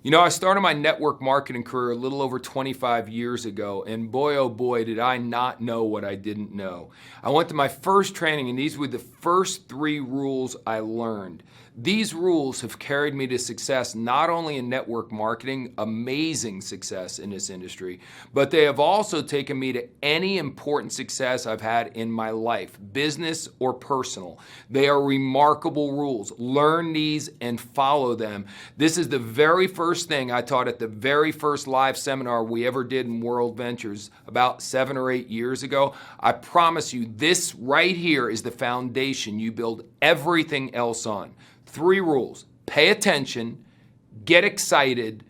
You know, I started my network marketing career a little over 25 years ago, and boy, oh boy, did I not know what I didn't know. I went to my first training, and these were the first 3 rules I learned. These rules have carried me to success not only in network marketing, amazing success in this industry, but they have also taken me to any important success I've had in my life, business or personal. They are remarkable rules. Learn these and follow them. This is the very first thing I taught at the very first live seminar we ever did in World Ventures about 7 or 8 years ago. I promise you, this right here is the foundation you build everything else on. 3 rules: pay attention, get excited,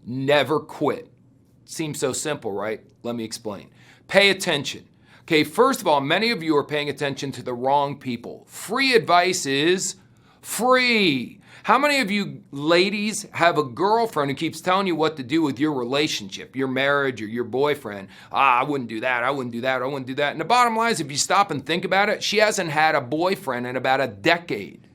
never quit. Seems so simple, right? Let me explain. Pay attention. Okay, first of all, many of you are paying attention to the wrong people. Free advice is free. How many of you ladies have a girlfriend who keeps telling you what to do with your relationship, your marriage, or your boyfriend? I wouldn't do that, I wouldn't do that, I wouldn't do that. And the bottom line is, if you stop and think about it, she hasn't had a boyfriend in about a decade.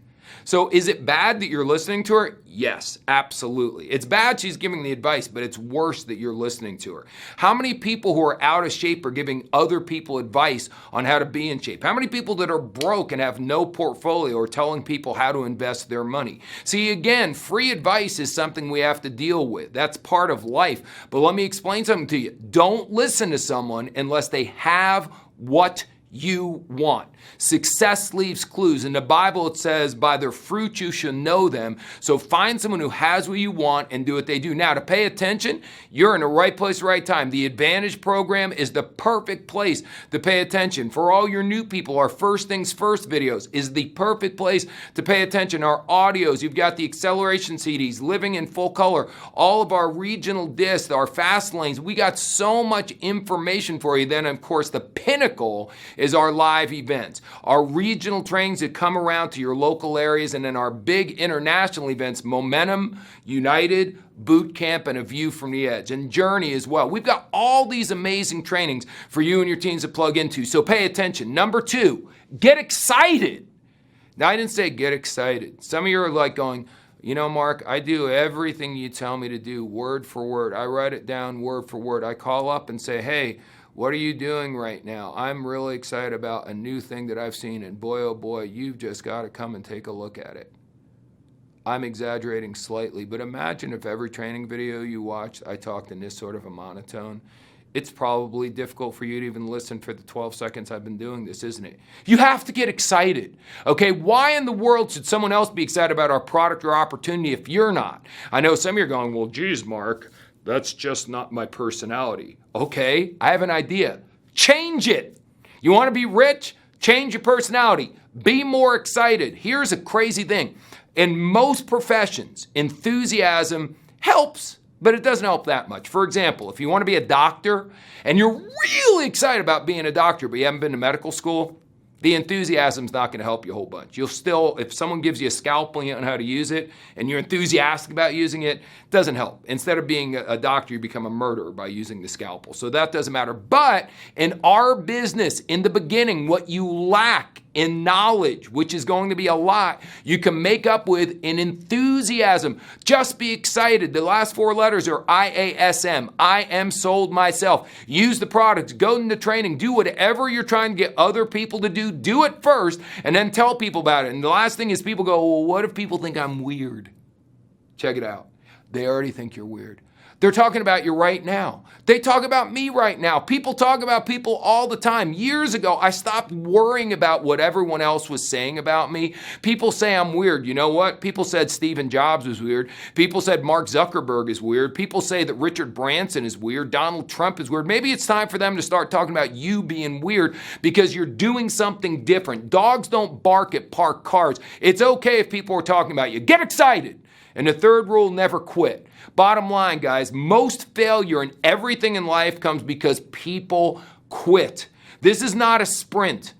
So is it bad that you're listening to her? Yes, absolutely. It's bad she's giving the advice, but it's worse that you're listening to her. How many people who are out of shape are giving other people advice on how to be in shape? How many people that are broke and have no portfolio are telling people how to invest their money? See, again, free advice is something we have to deal with. That's part of life. But let me explain something to you. Don't listen to someone unless they have what you want. Success leaves clues. In the Bible, it says, by their fruit you shall know them. So find someone who has what you want and do what they do. Now, to pay attention, you're in the right place, right time. The Advantage program is the perfect place to pay attention. For all your new people, our First Things First videos is the perfect place to pay attention. Our audios, you've got the acceleration CDs, living in full color, all of our regional discs, our fast lanes. We got so much information for you. Then, of course, the pinnacle is our live events, our regional trainings that come around to your local areas, and then our big international events, Momentum, United, Boot Camp, and A View from the Edge, and Journey as well. We've got all these amazing trainings for you and your teams to plug into, so pay attention. Number 2, get excited. Now, I didn't say get excited. Some of you are like going, you know, Mark, I do everything you tell me to do, word for word. I write it down word for word. I call up and say, hey, what are you doing right now? I'm really excited about a new thing that I've seen, and boy, oh boy, you've just got to come and take a look at it. I'm exaggerating slightly, but imagine if every training video you watched, I talked in this sort of a monotone. It's probably difficult for you to even listen for the 12 seconds I've been doing this, isn't it? You have to get excited, okay? Why in the world should someone else be excited about our product or opportunity if you're not? I know some of you are going, well, geez, Mark, that's just not my personality. Okay, I have an idea. Change it. You want to be rich? Change your personality. Be more excited. Here's a crazy thing. In most professions, enthusiasm helps, but it doesn't help that much. For example, if you want to be a doctor and you're really excited about being a doctor, but you haven't been to medical school, the enthusiasm's not going to help you a whole bunch. You'll still, if someone gives you a scalpel and you don't know how to use it, and you're enthusiastic about using it, it doesn't help. Instead of being a doctor, you become a murderer by using the scalpel. So that doesn't matter. But in our business, in the beginning, what you lack in knowledge, which is going to be a lot, you can make up with in enthusiasm. Just be excited. The last 4 letters are IASM. I am sold myself. Use the products, go into training, do whatever you're trying to get other people to do. Do it first and then tell people about it. And the last thing is people go, well, what if people think I'm weird? Check it out. They already think you're weird. They're talking about you right now. They talk about me right now. People talk about people all the time. Years ago, I stopped worrying about what everyone else was saying about me. People say I'm weird. You know what? People said Stephen Jobs was weird. People said Mark Zuckerberg is weird. People say that Richard Branson is weird. Donald Trump is weird. Maybe it's time for them to start talking about you being weird because you're doing something different. Dogs don't bark at parked cars. It's okay if people are talking about you. Get excited. And the third rule, never quit. Bottom line, guys, most failure in everything in life comes because people quit. This is not a sprint.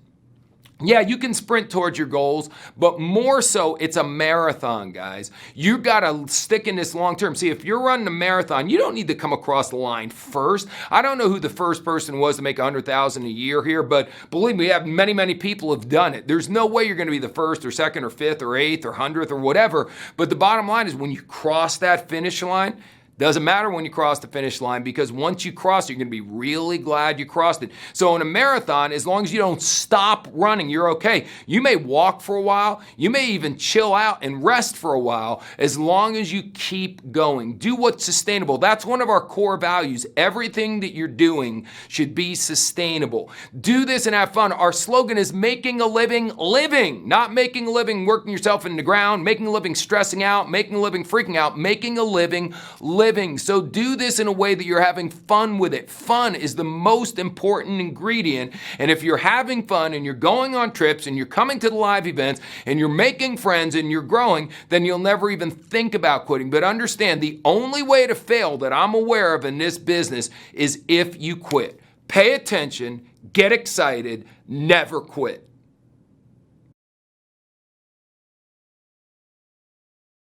Yeah, you can sprint towards your goals, but more so, it's a marathon, guys. You got to stick in this long term. See, if you're running a marathon, you don't need to come across the line first. I don't know who the first person was to make $100,000 a year here, but believe me, we have many people have done it. There's no way you're going to be the first or second or fifth or eighth or 100th or whatever. But the bottom line is when you cross that finish line, doesn't matter when you cross the finish line, because once you cross it, you're going to be really glad you crossed it. So in a marathon, as long as you don't stop running, you're okay. You may walk for a while. You may even chill out and rest for a while, as long as you keep going. Do what's sustainable. That's one of our core values. Everything that you're doing should be sustainable. Do this and have fun. Our slogan is making a living, living. Not making a living working yourself in the ground, making a living stressing out, making a living freaking out, making a living, living. So do this in a way that you're having fun with it. Fun is the most important ingredient. And if you're having fun and you're going on trips and you're coming to the live events and you're making friends and you're growing, then you'll never even think about quitting. But understand, the only way to fail that I'm aware of in this business is if you quit. Pay attention, get excited, never quit.